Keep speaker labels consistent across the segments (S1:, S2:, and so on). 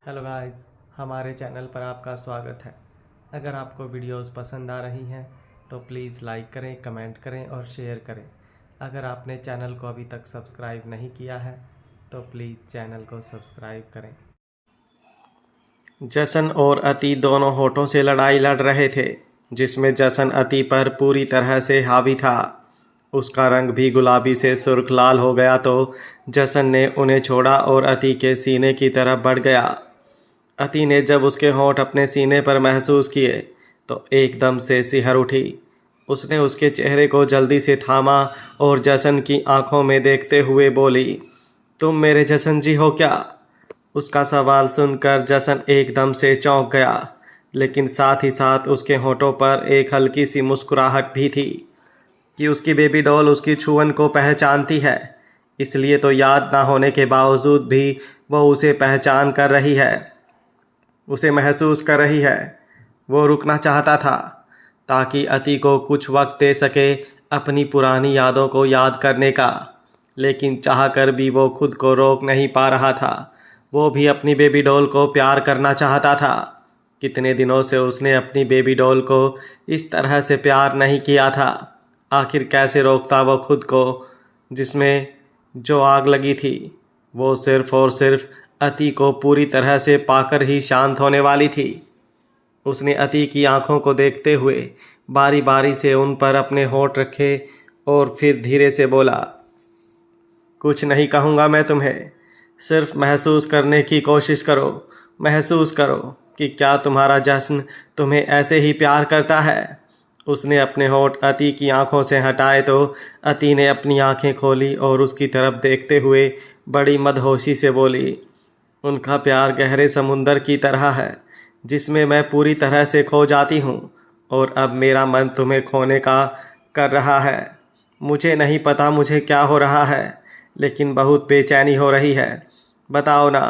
S1: Hello guys, हमारे channel पर आपका स्वागत है। अगर आपको वीडियोस पसंद आ रही हैं तो प्लीज़ लाइक करें, कमेंट करें और शेयर करें। अगर आपने चैनल को अभी तक सब्सक्राइब नहीं किया है तो प्लीज़ चैनल को सब्सक्राइब करें। जसन और अति दोनों होठों से लड़ाई लड़ रहे थे, जिसमें जसन अति पर पूरी तरह से हावी था। उसका रंग भी गुलाबी से सुर्ख लाल हो गया तो जसन ने उन्हें छोड़ा और अति के सीने की तरफ बढ़ गया। अति ने जब उसके होंठ अपने सीने पर महसूस किए तो एकदम से सिहर उठी। उसने उसके चेहरे को जल्दी से थामा और जसन की आंखों में देखते हुए बोली, तुम मेरे जसन जी हो क्या? उसका सवाल सुनकर जसन एकदम से चौंक गया, लेकिन साथ ही साथ उसके होंठों पर एक हल्की सी मुस्कुराहट भी थी कि उसकी बेबी डॉल उसकी छुअन को पहचानती है। इसलिए तो याद ना होने के बावजूद भी वो उसे पहचान कर रही है, उसे महसूस कर रही है। वो रुकना चाहता था ताकि अति को कुछ वक्त दे सके अपनी पुरानी यादों को याद करने का, लेकिन चाहकर भी वो खुद को रोक नहीं पा रहा था। वो भी अपनी बेबी डॉल को प्यार करना चाहता था। कितने दिनों से उसने अपनी बेबी डॉल को इस तरह से प्यार नहीं किया था। आखिर कैसे रोकता वो खुद को, जिसमें जो आग लगी थी वो सिर्फ और सिर्फ अति को पूरी तरह से पाकर ही शांत होने वाली थी। उसने अति की आंखों को देखते हुए बारी बारी से उन पर अपने होंठ रखे और फिर धीरे से बोला, कुछ नहीं कहूँगा मैं तुम्हें, सिर्फ महसूस करने की कोशिश करो। महसूस करो कि क्या तुम्हारा जश्न तुम्हें ऐसे ही प्यार करता है। उसने अपने होंठ अति की आंखों से हटाए तो अति ने अपनी आंखें खोली और उसकी तरफ देखते हुए बड़ी मदहोशी से बोली, उनका प्यार गहरे समुंदर की तरह है जिसमें मैं पूरी तरह से खो जाती हूँ, और अब मेरा मन तुम्हें खोने का कर रहा है। मुझे नहीं पता मुझे क्या हो रहा है, लेकिन बहुत बेचैनी हो रही है। बताओ ना,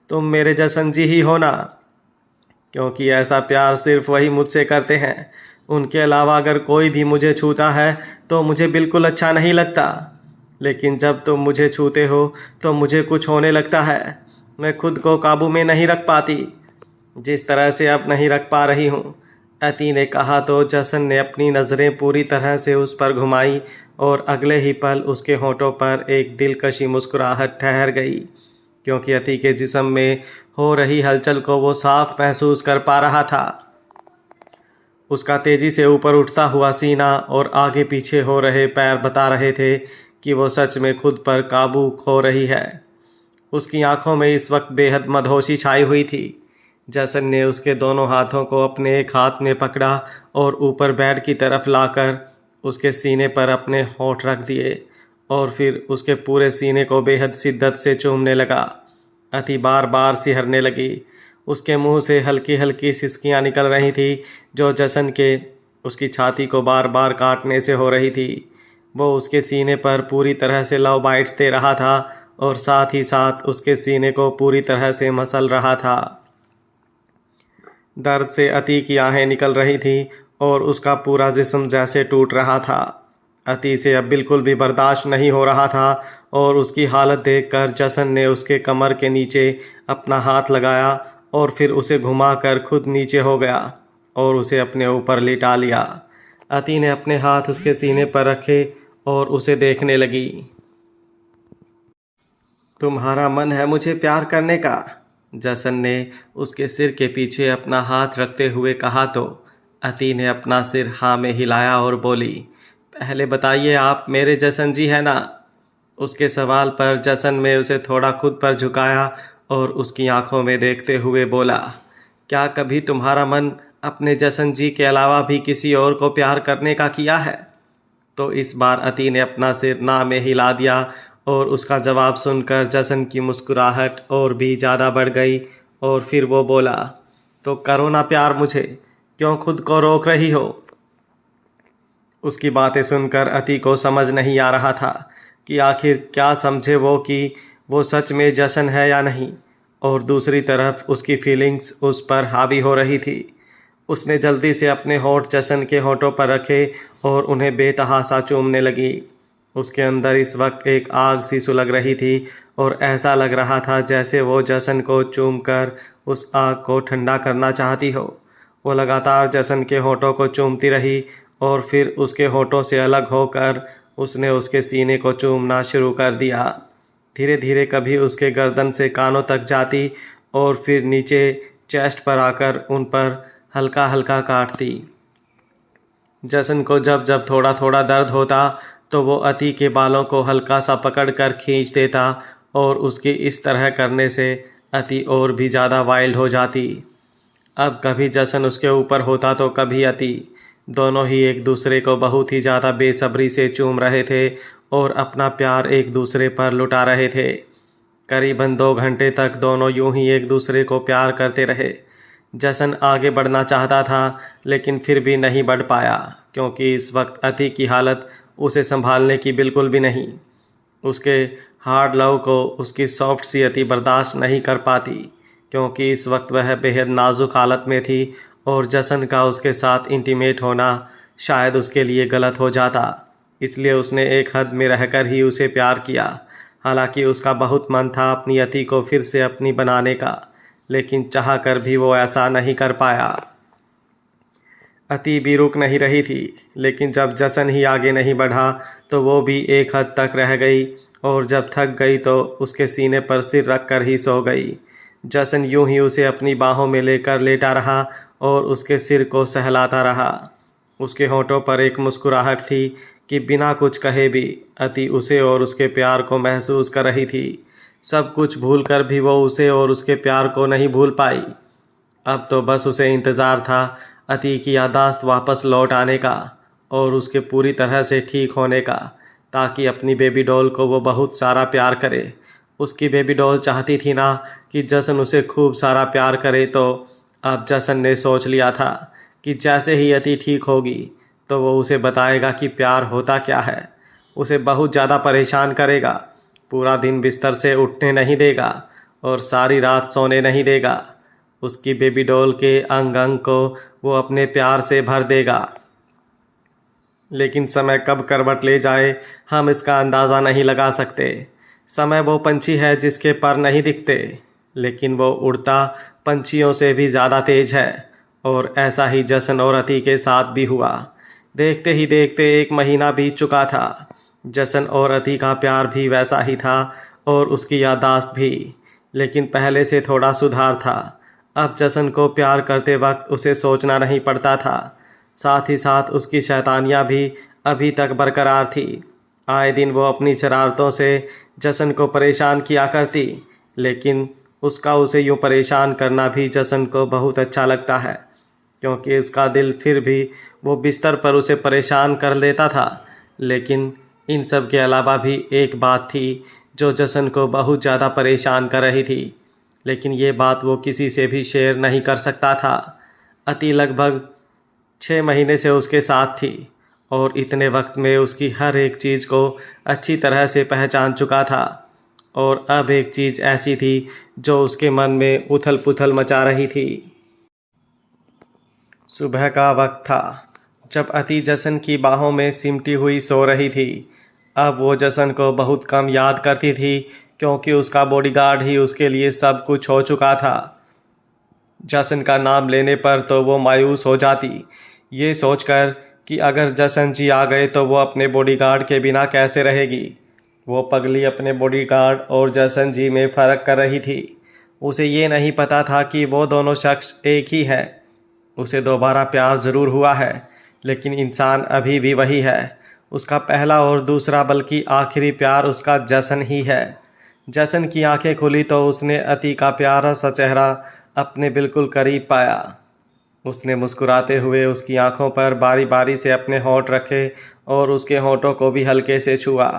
S1: तुम मेरे जसन जी ही हो ना? क्योंकि ऐसा प्यार सिर्फ वही मुझसे करते हैं। उनके अलावा अगर कोई भी मुझे छूता है तो मुझे बिल्कुल अच्छा नहीं लगता, लेकिन जब तुम मुझे छूते हो तो मुझे कुछ होने लगता है। मैं खुद को काबू में नहीं रख पाती, जिस तरह से अब नहीं रख पा रही हूँ। अति ने कहा तो जसन ने अपनी नज़रें पूरी तरह से उस पर घुमाई और अगले ही पल उसके होंठों पर एक दिलकशी मुस्कुराहट ठहर गई, क्योंकि अति के जिस्म में हो रही हलचल को वो साफ महसूस कर पा रहा था। उसका तेज़ी से ऊपर उठता हुआ सीना और आगे पीछे हो रहे पैर बता रहे थे कि वो सच में खुद पर काबू खो रही है। उसकी आंखों में इस वक्त बेहद मदहोशी छाई हुई थी। जसन ने उसके दोनों हाथों को अपने एक हाथ में पकड़ा और ऊपर बेड की तरफ लाकर उसके सीने पर अपने होंठ रख दिए और फिर उसके पूरे सीने को बेहद शिद्दत से चूमने लगा। अति बार बार सिहरने लगी। उसके मुंह से हल्की हल्की सिसकियां निकल रही थी जो जसन के उसकी छाती को बार बार काटने से हो रही थी। वो उसके सीने पर पूरी तरह से लव बाइट्स दे रहा था और साथ ही साथ उसके सीने को पूरी तरह से मसल रहा था। दर्द से अति की आहें निकल रही थी और उसका पूरा जिस्म जैसे टूट रहा था। अति से अब बिल्कुल भी बर्दाश्त नहीं हो रहा था और उसकी हालत देखकर जसन ने उसके कमर के नीचे अपना हाथ लगाया और फिर उसे घुमाकर खुद नीचे हो गया और उसे अपने ऊपर लिटा लिया। अति ने अपने हाथ उसके सीने पर रखे और उसे देखने लगी। तुम्हारा मन है मुझे प्यार करने का? जसन ने उसके सिर के पीछे अपना हाथ रखते हुए कहा तो अति ने अपना सिर हाँ में हिलाया और बोली, पहले बताइए आप मेरे जसन जी है ना? उसके सवाल पर जसन ने उसे थोड़ा खुद पर झुकाया और उसकी आंखों में देखते हुए बोला, क्या कभी तुम्हारा मन अपने जसन जी के अलावा भी किसी और को प्यार करने का किया है? तो इस बार अति ने अपना सिर ना में हिला दिया और उसका जवाब सुनकर जसन की मुस्कुराहट और भी ज़्यादा बढ़ गई और फिर वो बोला, तो करो ना प्यार मुझे, क्यों खुद को रोक रही हो? उसकी बातें सुनकर अति को समझ नहीं आ रहा था कि आखिर क्या समझे वो कि वो सच में जसन है या नहीं, और दूसरी तरफ उसकी फीलिंग्स उस पर हावी हो रही थी। उसने जल्दी से अपने होंठ जसन के होंठों पर रखे और उन्हें बेतहासा चूमने लगी। उसके अंदर इस वक्त एक आग सी सुलग रही थी और ऐसा लग रहा था जैसे वो जसन को चूम कर उस आग को ठंडा करना चाहती हो। वो लगातार जसन के होठों को चूमती रही और फिर उसके होठों से अलग होकर उसने उसके सीने को चूमना शुरू कर दिया। धीरे धीरे कभी उसके गर्दन से कानों तक जाती और फिर नीचे चेस्ट पर आकर उन पर हल्का हल्का काटती। जसन को जब जब थोड़ा थोड़ा दर्द होता तो वो अति के बालों को हल्का सा पकड़कर खींच देता और उसकी इस तरह करने से अति और भी ज़्यादा वाइल्ड हो जाती। अब कभी जसन उसके ऊपर होता तो कभी अति। दोनों ही एक दूसरे को बहुत ही ज़्यादा बेसब्री से चूम रहे थे और अपना प्यार एक दूसरे पर लुटा रहे थे। करीबन 2 घंटे तक दोनों यूं ही एक दूसरे को प्यार करते रहे। जसन आगे बढ़ना चाहता था लेकिन फिर भी नहीं बढ़ पाया क्योंकि इस वक्त अति की हालत उसे संभालने की बिल्कुल भी नहीं। उसके हार्ड लव को उसकी सॉफ्ट सी अति बर्दाश्त नहीं कर पाती क्योंकि इस वक्त वह बेहद नाजुक हालत में थी और जसन का उसके साथ इंटीमेट होना शायद उसके लिए गलत हो जाता। इसलिए उसने एक हद में रहकर ही उसे प्यार किया। हालांकि उसका बहुत मन था अपनी अति को फिर से अपनी बनाने का, लेकिन चाह कर भी वो ऐसा नहीं कर पाया। अति भी रुक नहीं रही थी, लेकिन जब जसन ही आगे नहीं बढ़ा तो वो भी एक हद तक रह गई और जब थक गई तो उसके सीने पर सिर रख कर ही सो गई। जसन यूं ही उसे अपनी बाहों में लेकर लेटा रहा और उसके सिर को सहलाता रहा। उसके होठों पर एक मुस्कुराहट थी कि बिना कुछ कहे भी अति उसे और उसके प्यार को महसूस कर रही थी। सब कुछ भूल कर भी वो उसे और उसके प्यार को नहीं भूल पाई। अब तो बस उसे इंतज़ार था अति की यादाश्त वापस लौट आने का और उसके पूरी तरह से ठीक होने का, ताकि अपनी बेबी डॉल को वो बहुत सारा प्यार करे। उसकी बेबी डॉल चाहती थी ना कि जसन उसे खूब सारा प्यार करे, तो अब जसन ने सोच लिया था कि जैसे ही अति ठीक होगी तो वो उसे बताएगा कि प्यार होता क्या है। उसे बहुत ज़्यादा परेशान करेगा, पूरा दिन बिस्तर से उठने नहीं देगा और सारी रात सोने नहीं देगा। उसकी बेबी डॉल के अंग अंग को वो अपने प्यार से भर देगा। लेकिन समय कब करवट ले जाए हम इसका अंदाज़ा नहीं लगा सकते। समय वो पंछी है जिसके पर नहीं दिखते, लेकिन वो उड़ता पंछियों से भी ज़्यादा तेज है। और ऐसा ही जसन और अति के साथ भी हुआ। देखते ही देखते 1 महीना बीत चुका था। जसन और अति का प्यार भी वैसा ही था और उसकी यादाश्त भी, लेकिन पहले से थोड़ा सुधार था। अब जसन को प्यार करते वक्त उसे सोचना नहीं पड़ता था। साथ ही साथ उसकी शैतानियाँ भी अभी तक बरकरार थी। आए दिन वो अपनी शरारतों से जसन को परेशान किया करती, लेकिन उसका उसे यूँ परेशान करना भी जसन को बहुत अच्छा लगता है, क्योंकि इसका दिल फिर भी वो बिस्तर पर उसे परेशान कर लेता था। लेकिन इन सब के अलावा भी एक बात थी जो जसन को बहुत ज़्यादा परेशान कर रही थी, लेकिन ये बात वो किसी से भी शेयर नहीं कर सकता था। अति लगभग 6 महीने से उसके साथ थी और इतने वक्त में उसकी हर एक चीज़ को अच्छी तरह से पहचान चुका था। और अब एक चीज़ ऐसी थी जो उसके मन में उथल पुथल मचा रही थी। सुबह का वक्त था जब अति जसन की बाहों में सिमटी हुई सो रही थी। अब वो जसन को बहुत कम याद करती थी क्योंकि उसका बॉडीगार्ड ही उसके लिए सब कुछ हो चुका था। जसन का नाम लेने पर तो वो मायूस हो जाती, ये सोचकर कि अगर जसन जी आ गए तो वो अपने बॉडीगार्ड के बिना कैसे रहेगी। वो पगली अपने बॉडीगार्ड और जसन जी में फ़र्क कर रही थी। उसे ये नहीं पता था कि वो दोनों शख्स एक ही है। उसे दोबारा प्यार ज़रूर हुआ है, लेकिन इंसान अभी भी वही है। उसका पहला और दूसरा बल्कि आखिरी प्यार उसका जसन ही है। जसन की आंखें खुली तो उसने अति का प्यारा सा चेहरा अपने बिल्कुल करीब पाया। उसने मुस्कुराते हुए उसकी आंखों पर बारी बारी से अपने होंठ रखे और उसके होंठों को भी हल्के से छुआ।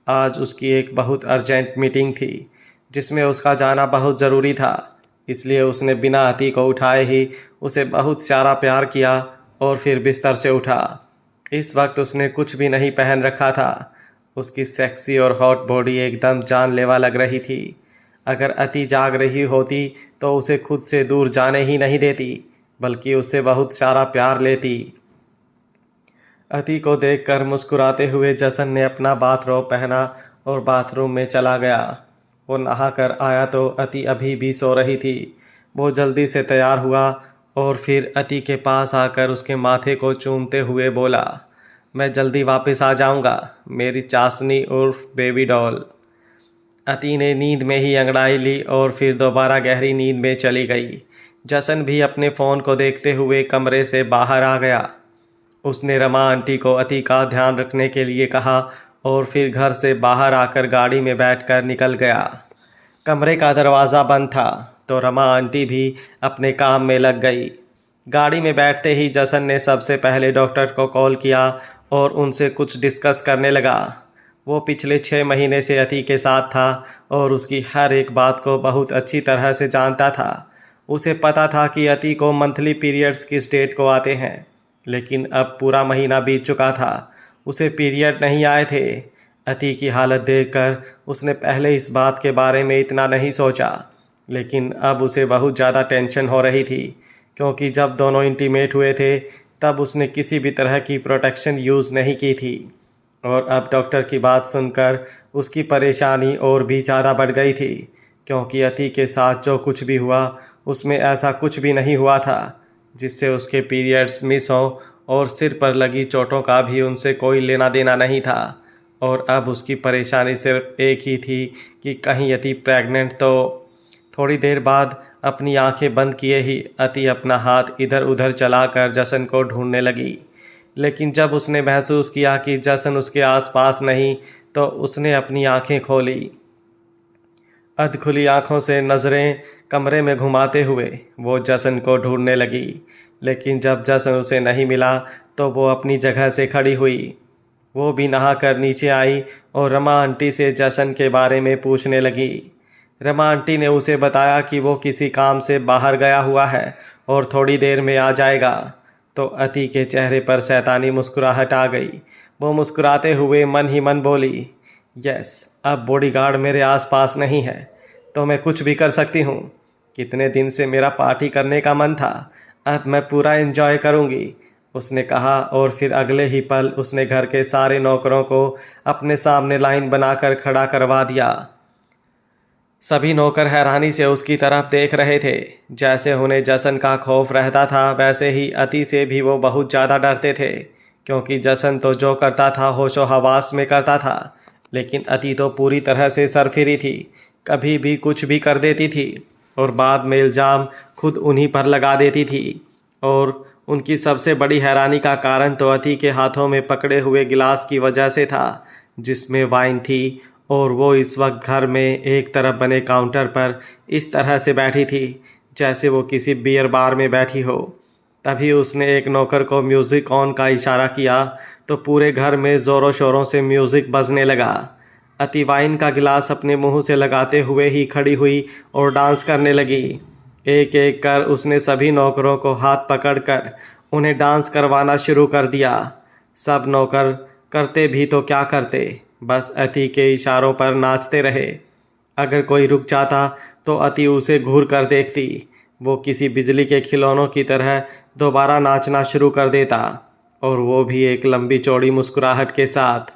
S1: आज उसकी एक बहुत अर्जेंट मीटिंग थी जिसमें उसका जाना बहुत ज़रूरी था, इसलिए उसने बिना अति को उठाए ही उसे बहुत सारा प्यार किया और फिर बिस्तर से उठा। इस वक्त उसने कुछ भी नहीं पहन रखा था। उसकी सेक्सी और हॉट बॉडी एकदम जानलेवा लग रही थी। अगर अति जाग रही होती तो उसे खुद से दूर जाने ही नहीं देती, बल्कि उससे बहुत सारा प्यार लेती। अति को देखकर मुस्कुराते हुए जसन ने अपना बाथरोब पहना और बाथरूम में चला गया। वो नहाकर आया तो अति अभी भी सो रही थी। वो जल्दी से तैयार हुआ और फिर अति के पास आकर उसके माथे को चूमते हुए बोला, मैं जल्दी वापस आ जाऊंगा, मेरी चाशनी उर्फ बेबी डॉल। अति ने नींद में ही अंगड़ाई ली और फिर दोबारा गहरी नींद में चली गई। जसन भी अपने फ़ोन को देखते हुए कमरे से बाहर आ गया। उसने रमा आंटी को अति का ध्यान रखने के लिए कहा और फिर घर से बाहर आकर गाड़ी में बैठकर निकल गया। कमरे का दरवाज़ा बंद था तो रमा आंटी भी अपने काम में लग गई। गाड़ी में बैठते ही जसन ने सबसे पहले डॉक्टर को कॉल किया और उनसे कुछ डिस्कस करने लगा। वो पिछले 6 महीने से अति के साथ था और उसकी हर एक बात को बहुत अच्छी तरह से जानता था। उसे पता था कि अति को मंथली पीरियड्स किस डेट को आते हैं, लेकिन अब पूरा महीना बीत चुका था, उसे पीरियड नहीं आए थे। अति की हालत देखकर उसने पहले इस बात के बारे में इतना नहीं सोचा, लेकिन अब उसे बहुत ज़्यादा टेंशन हो रही थी, क्योंकि जब दोनों इंटीमेट हुए थे तब उसने किसी भी तरह की प्रोटेक्शन यूज़ नहीं की थी। और अब डॉक्टर की बात सुनकर उसकी परेशानी और भी ज़्यादा बढ़ गई थी, क्योंकि अति के साथ जो कुछ भी हुआ उसमें ऐसा कुछ भी नहीं हुआ था जिससे उसके पीरियड्स मिस हों, और सिर पर लगी चोटों का भी उनसे कोई लेना देना नहीं था। और अब उसकी परेशानी सिर्फ एक ही थी कि कहीं अति प्रेग्नेंट तो। थोड़ी देर बाद अपनी आंखें बंद किए ही अति अपना हाथ इधर उधर चलाकर जसन को ढूंढने लगी, लेकिन जब उसने महसूस किया कि जसन उसके आसपास नहीं तो उसने अपनी आंखें खोली। अधखुली आंखों से नज़रें कमरे में घुमाते हुए वो जसन को ढूंढने लगी, लेकिन जब जसन उसे नहीं मिला तो वो अपनी जगह से खड़ी हुई। वो भी नहाकर नीचे आई और रमा आंटी से जसन के बारे में पूछने लगी। रमा आंटी ने उसे बताया कि वो किसी काम से बाहर गया हुआ है और थोड़ी देर में आ जाएगा। तो अति के चेहरे पर शैतानी मुस्कुराहट आ गई। वो मुस्कुराते हुए मन ही मन बोली, यस, अब बॉडीगार्ड मेरे आसपास नहीं है तो मैं कुछ भी कर सकती हूँ। कितने दिन से मेरा पार्टी करने का मन था, अब मैं पूरा एंजॉय करूँगी, उसने कहा। और फिर अगले ही पल उसने घर के सारे नौकरों को अपने सामने लाइन बनाकर खड़ा करवा दिया। सभी नौकर हैरानी से उसकी तरफ देख रहे थे। जैसे उन्हें जसन का खौफ रहता था, वैसे ही अति से भी वो बहुत ज़्यादा डरते थे, क्योंकि जसन तो जो करता था होशो हवास में करता था, लेकिन अति तो पूरी तरह से सरफिरी थी, कभी भी कुछ भी कर देती थी और बाद में इल्ज़ाम खुद उन्हीं पर लगा देती थी। और उनकी सबसे बड़ी हैरानी का कारण तो अति के हाथों में पकड़े हुए गिलास की वजह से था, जिसमें वाइन थी, और वो इस वक्त घर में एक तरफ बने काउंटर पर इस तरह से बैठी थी जैसे वो किसी बियर बार में बैठी हो। तभी उसने एक नौकर को म्यूज़िक ऑन का इशारा किया तो पूरे घर में ज़ोरों शोरों से म्यूज़िक बजने लगा। अति वाइन का गिलास अपने मुंह से लगाते हुए ही खड़ी हुई और डांस करने लगी। एक एक कर उसने सभी नौकरों को हाथ पकड़कर उन्हें डांस करवाना शुरू कर दिया। सब नौकर करते भी तो क्या करते, बस अति के इशारों पर नाचते रहे। अगर कोई रुक जाता तो अति उसे घूर कर देखती। वो किसी बिजली के खिलौनों की तरह दोबारा नाचना शुरू कर देता, और वो भी एक लंबी चौड़ी मुस्कुराहट के साथ।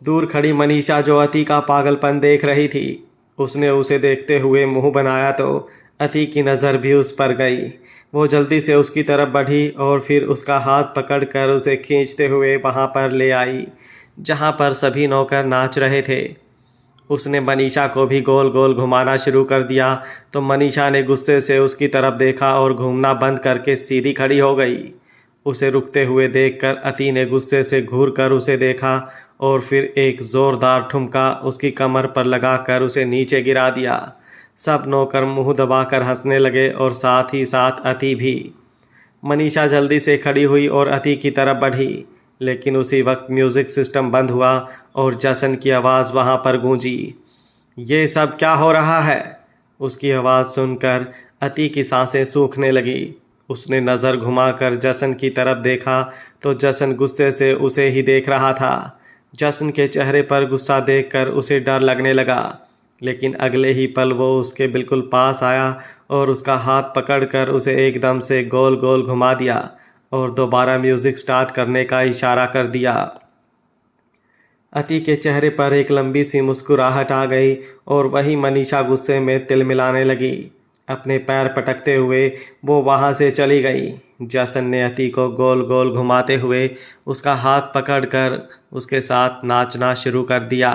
S1: दूर खड़ी मनीषा जो अति का पागलपन देख रही थी, उसने उसे देखते हुए मुंह बनाया तो अति की नज़र भी उस पर गई। वो जल्दी से उसकी तरफ बढ़ी और फिर उसका हाथ पकड़कर उसे खींचते हुए वहाँ पर ले आई जहाँ पर सभी नौकर नाच रहे थे। उसने मनीषा को भी गोल गोल घुमाना शुरू कर दिया तो मनीषा ने गुस्से से उसकी तरफ देखा और घूमना बंद करके सीधी खड़ी हो गई। उसे रुकते हुए देखकर अति ने गुस्से से घूर कर उसे देखा और फिर एक ज़ोरदार ठुमका उसकी कमर पर लगाकर उसे नीचे गिरा दिया। सब नौकर मुंह दबाकर हंसने लगे और साथ ही साथ अति भी। मनीषा जल्दी से खड़ी हुई और अति की तरफ बढ़ी, लेकिन उसी वक्त म्यूज़िक सिस्टम बंद हुआ और जसन की आवाज़ वहाँ पर गूंजी। ये सब क्या हो रहा है? उसकी आवाज़ सुनकर अति की सांसें सूखने लगी। उसने नज़र घुमाकर जसन की तरफ देखा तो जसन गुस्से से उसे ही देख रहा था। जसन के चेहरे पर गुस्सा देखकर उसे डर लगने लगा, लेकिन अगले ही पल वो उसके बिल्कुल पास आया और उसका हाथ पकड़कर उसे एकदम से गोल गोल घुमा दिया और दोबारा म्यूज़िक स्टार्ट करने का इशारा कर दिया। अति के चेहरे पर एक लंबी सी मुस्कुराहट आ गई और वही मनीषा गुस्से में तिलमिलाने लगी। अपने पैर पटकते हुए वो वहाँ से चली गई। जसन ने अति को गोल गोल घुमाते हुए उसका हाथ पकड़कर उसके साथ नाचना शुरू कर दिया।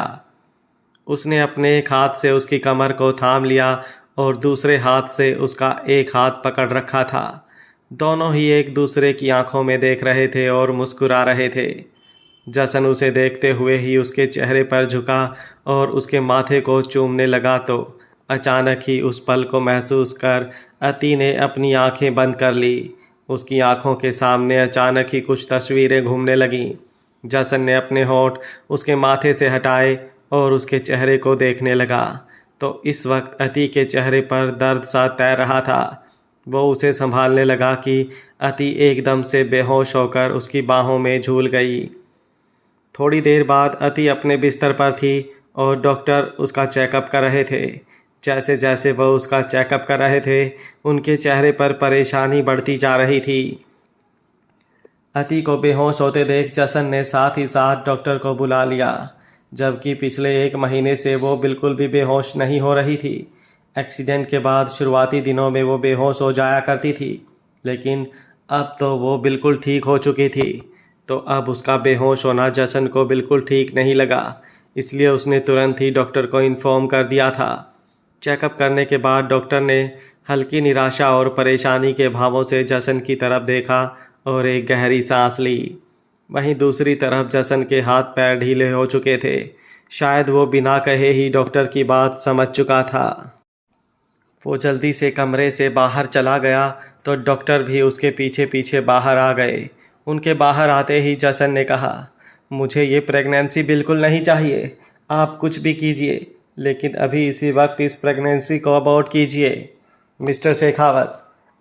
S1: उसने अपने एक हाथ से उसकी कमर को थाम लिया और दूसरे हाथ से उसका एक हाथ पकड़ रखा था। दोनों ही एक दूसरे की आंखों में देख रहे थे और मुस्कुरा रहे थे। जसन उसे देखते हुए ही उसके चेहरे पर झुका और उसके माथे को चूमने लगा तो अचानक ही उस पल को महसूस कर अति ने अपनी आंखें बंद कर ली। उसकी आंखों के सामने अचानक ही कुछ तस्वीरें घूमने लगीं। जसन ने अपने होंठ उसके माथे से हटाए और उसके चेहरे को देखने लगा तो इस वक्त अति के चेहरे पर दर्द सा तैर रहा था। वो उसे संभालने लगा कि अति एकदम से बेहोश होकर उसकी बाहों में झूल गई। थोड़ी देर बाद अति अपने बिस्तर पर थी और डॉक्टर उसका चेकअप कर रहे थे। जैसे जैसे वह उसका चेकअप कर रहे थे उनके चेहरे पर परेशानी बढ़ती जा रही थी। अति को बेहोश होते देख जसन ने साथ ही साथ डॉक्टर को बुला लिया, जबकि पिछले 1 महीने से वो बिल्कुल भी बेहोश नहीं हो रही थी। एक्सीडेंट के बाद शुरुआती दिनों में वो बेहोश हो जाया करती थी, लेकिन अब तो वो बिल्कुल ठीक हो चुकी थी। तो अब उसका बेहोश होना जसन को बिल्कुल ठीक नहीं लगा, इसलिए उसने तुरंत ही डॉक्टर को इन्फॉर्म कर दिया था। चेकअप करने के बाद डॉक्टर ने हल्की निराशा और परेशानी के भावों से जसन की तरफ देखा और एक गहरी सांस ली। वहीं दूसरी तरफ जसन के हाथ पैर ढीले हो चुके थे। शायद वो बिना कहे ही डॉक्टर की बात समझ चुका था। वो जल्दी से कमरे से बाहर चला गया तो डॉक्टर भी उसके पीछे पीछे बाहर आ गए। उनके बाहर आते ही जसन ने कहा, मुझे ये प्रेगनेंसी बिल्कुल नहीं चाहिए। आप कुछ भी कीजिए, लेकिन अभी इसी वक्त इस प्रेगनेंसी को अबॉर्ट कीजिए। मिस्टर शेखावत,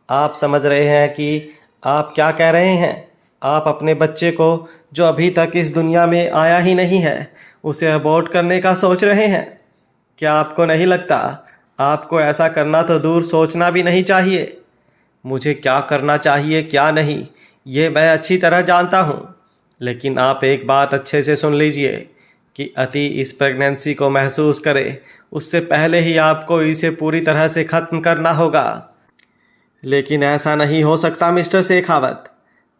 S1: आप समझ रहे हैं कि आप क्या कह रहे हैं? आप अपने बच्चे को, जो अभी तक इस दुनिया में आया ही नहीं है, उसे अबॉर्ट करने का सोच रहे हैं। क्या आपको नहीं लगता आपको ऐसा करना तो दूर सोचना भी नहीं चाहिए? मुझे क्या करना चाहिए क्या नहीं ये मैं अच्छी तरह जानता हूँ, लेकिन आप एक बात अच्छे से सुन लीजिए कि अति इस प्रेगनेंसी को महसूस करे उससे पहले ही आपको इसे पूरी तरह से ख़त्म करना होगा। लेकिन ऐसा नहीं हो सकता मिस्टर शेखावत,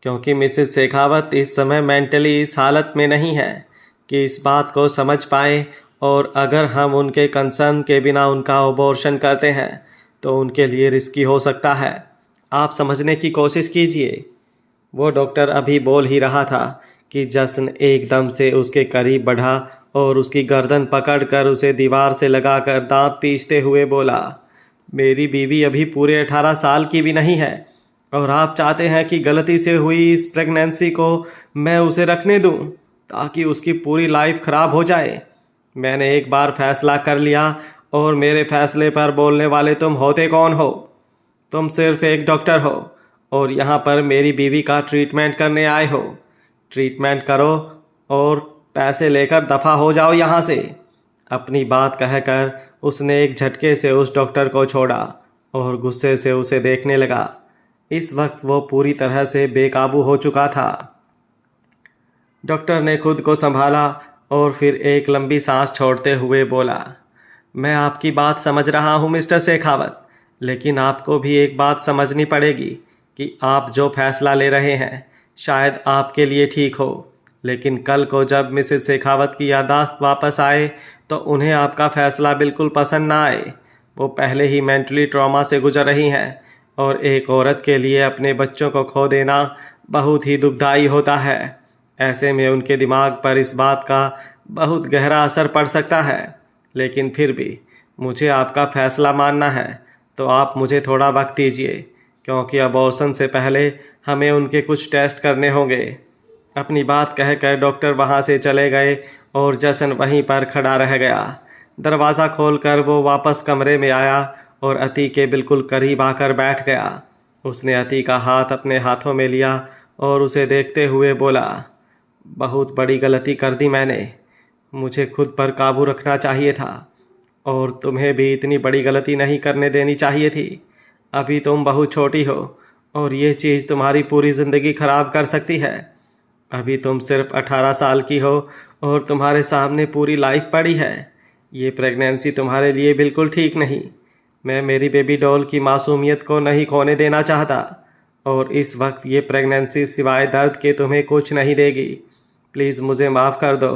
S1: क्योंकि मिसेस शेखावत इस समय मेंटली इस हालत में नहीं है कि इस बात को समझ पाए, और अगर हम उनके कंसर्न के बिना उनका अबॉर्शन करते हैं तो उनके लिए रिस्की हो सकता है। आप समझने की कोशिश कीजिए। वो डॉक्टर अभी बोल ही रहा था कि जसन एकदम से उसके करीब बढ़ा और उसकी गर्दन पकड़कर उसे दीवार से लगाकर दांत पीसते हुए बोला, मेरी बीवी अभी पूरे 18 साल की भी नहीं है और आप चाहते हैं कि गलती से हुई इस प्रेगनेंसी को मैं उसे रखने दूं ताकि उसकी पूरी लाइफ ख़राब हो जाए। मैंने एक बार फैसला कर लिया और मेरे फैसले पर बोलने वाले तुम होते कौन हो? तुम सिर्फ एक डॉक्टर हो और यहाँ पर मेरी बीवी का ट्रीटमेंट करने आए हो। ट्रीटमेंट करो और पैसे लेकर दफ़ा हो जाओ यहाँ से। अपनी बात कहकर उसने एक झटके से उस डॉक्टर को छोड़ा और गुस्से से उसे देखने लगा। इस वक्त वो पूरी तरह से बेकाबू हो चुका था। डॉक्टर ने खुद को संभाला और फिर एक लंबी सांस छोड़ते हुए बोला, मैं आपकी बात समझ रहा हूँ मिस्टर शेखावत, लेकिन आपको भी एक बात समझनी पड़ेगी कि आप जो फैसला ले रहे हैं शायद आपके लिए ठीक हो, लेकिन कल को जब मिसेस शेखावत की याददाश्त वापस आए तो उन्हें आपका फ़ैसला बिल्कुल पसंद ना आए। वो पहले ही मेंटली ट्रॉमा से गुजर रही हैं और एक औरत के लिए अपने बच्चों को खो देना बहुत ही दुखदाई होता है। ऐसे में उनके दिमाग पर इस बात का बहुत गहरा असर पड़ सकता है। लेकिन फिर भी मुझे आपका फ़ैसला मानना है, तो आप मुझे थोड़ा वक्त दीजिए, क्योंकि अबॉर्शन से पहले हमें उनके कुछ टेस्ट करने होंगे। अपनी बात कहकर डॉक्टर वहाँ से चले गए और जसन वहीं पर खड़ा रह गया। दरवाज़ा खोलकर वो वापस कमरे में आया और अति के बिल्कुल करीब आकर बैठ गया। उसने अति का हाथ अपने हाथों में लिया और उसे देखते हुए बोला, बहुत बड़ी गलती कर दी मैंने। मुझे खुद पर काबू रखना चाहिए था और तुम्हें भी इतनी बड़ी गलती नहीं करने देनी चाहिए थी। अभी तुम बहुत छोटी हो और ये चीज़ तुम्हारी पूरी ज़िंदगी ख़राब कर सकती है। अभी तुम सिर्फ 18 साल की हो और तुम्हारे सामने पूरी लाइफ पड़ी है। ये प्रेगनेंसी तुम्हारे लिए बिल्कुल ठीक नहीं। मैं मेरी बेबी डॉल की मासूमियत को नहीं खोने देना चाहता, और इस वक्त ये प्रेगनेंसी सिवाय दर्द के तुम्हें कुछ नहीं देगी। प्लीज़ मुझे माफ़ कर दो।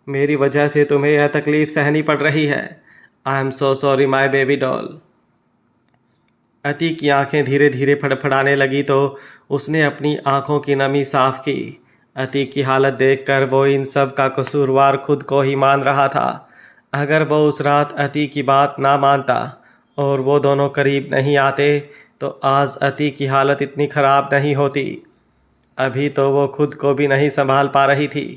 S1: मेरी वजह से तुम्हें यह तकलीफ़ सहनी पड़ रही है। I am so sorry my baby doll. अति की आंखें धीरे धीरे फड़फड़ाने लगी तो उसने अपनी आंखों की नमी साफ की। अति की हालत देखकर वो इन सब का कसूरवार खुद को ही मान रहा था। अगर वो उस रात अति की बात ना मानता और वो दोनों करीब नहीं आते तो आज अति की हालत इतनी ख़राब नहीं होती। अभी तो वो खुद को भी नहीं संभाल पा रही थी